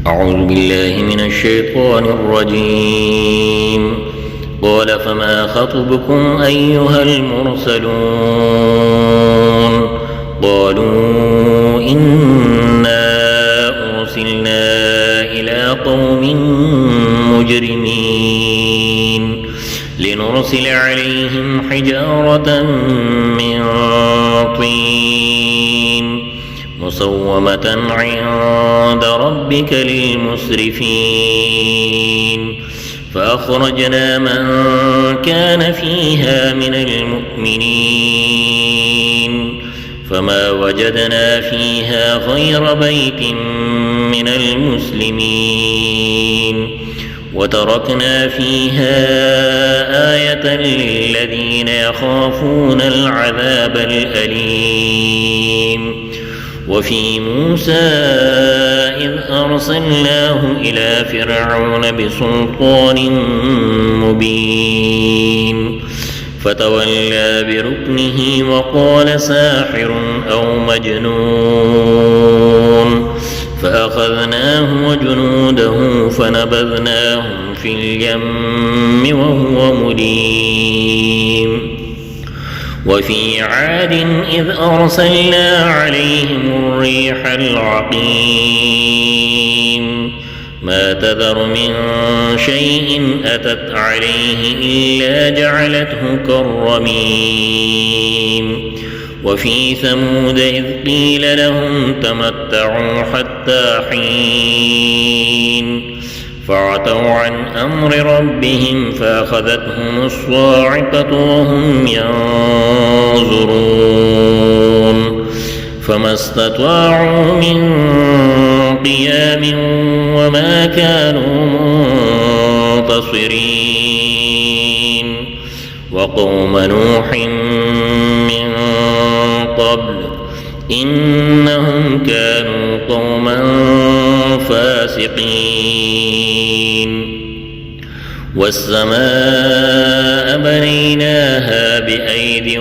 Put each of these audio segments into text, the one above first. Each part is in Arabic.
أعوذ بالله من الشيطان الرجيم. قال فما خطبكم أيها المرسلون؟ قالوا إنا أرسلنا إلى قوم مجرمين لنرسل عليهم حجارة من طين مسومة عند ربك للمسرفين فأخرجنا من كان فيها من المؤمنين فما وجدنا فيها غير بيت من المسلمين وتركنا فيها آية للذين يخافون العذاب الأليم. وفي موسى إذ أرسلناه إلى فرعون بسلطان مبين فتولى بركنه وقال ساحر أو مجنون فأخذناه وجنوده فنبذناهم في اليم وهو مليم. وفي عاد إذ أرسلنا عليهم الريح العقيم ما تذر من شيء أتت عليه إلا جعلته كالرميم. وفي ثمود إذ قيل لهم تمتعوا حتى حين فعتوا عن أمر ربهم فأخذتهم الصاعقة وهم ينظرون فما استطاعوا من قيام وما كانوا منتصرين. وقوم نوح من قبل إنهم كانوا قوما فاسقين. والسماء بنيناها بأيد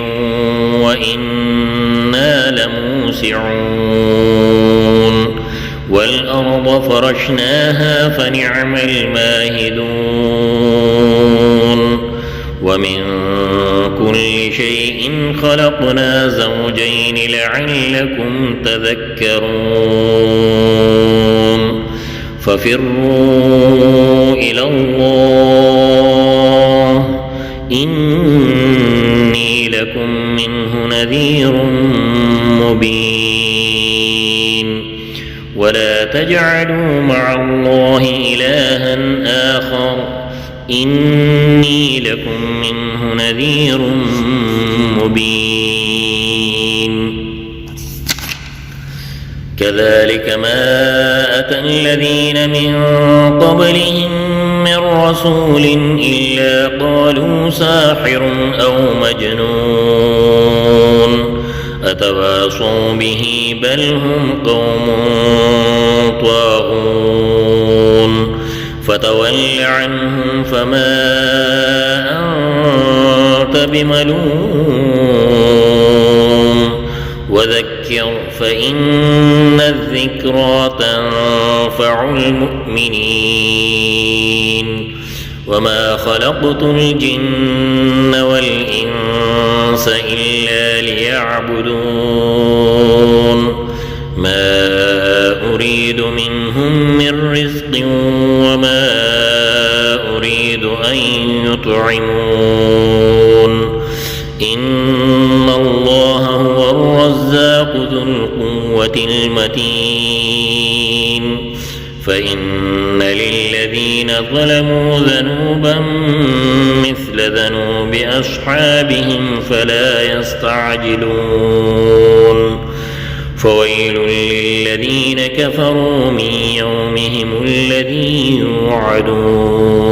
وإنا لموسعون والأرض فرشناها فنعم الماهدون. ومن كل شيء خلقنا زوجين لعلكم تذكرون. ففروا إلى الله إني لكم منه نذير مبين. ولا تجعلوا مع الله إلها آخر إني لكم منه نذير مبين. كذلك ما أتى الذين من قبلهم من رسول إلا قالوا ساحر أو مجنون أتواصوا به بل هم قوم طاغون. فتول عنهم فما أنت بملوم وذكر فإن الذكرى تنفع المؤمنين. وما خلقت الجن والإنس إلا ليعبدون ما أريد منهم من رزق وما أريد أن يطعمون إن الله هو الرزاق ذو القوة المتين. فإن للذين ظلموا ذنوبا مثل ذنوب أصحابهم فلا يستعجلون. فويل للذين كفروا من يومهم الذي يوعدون.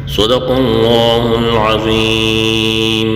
صدق الله العظيم.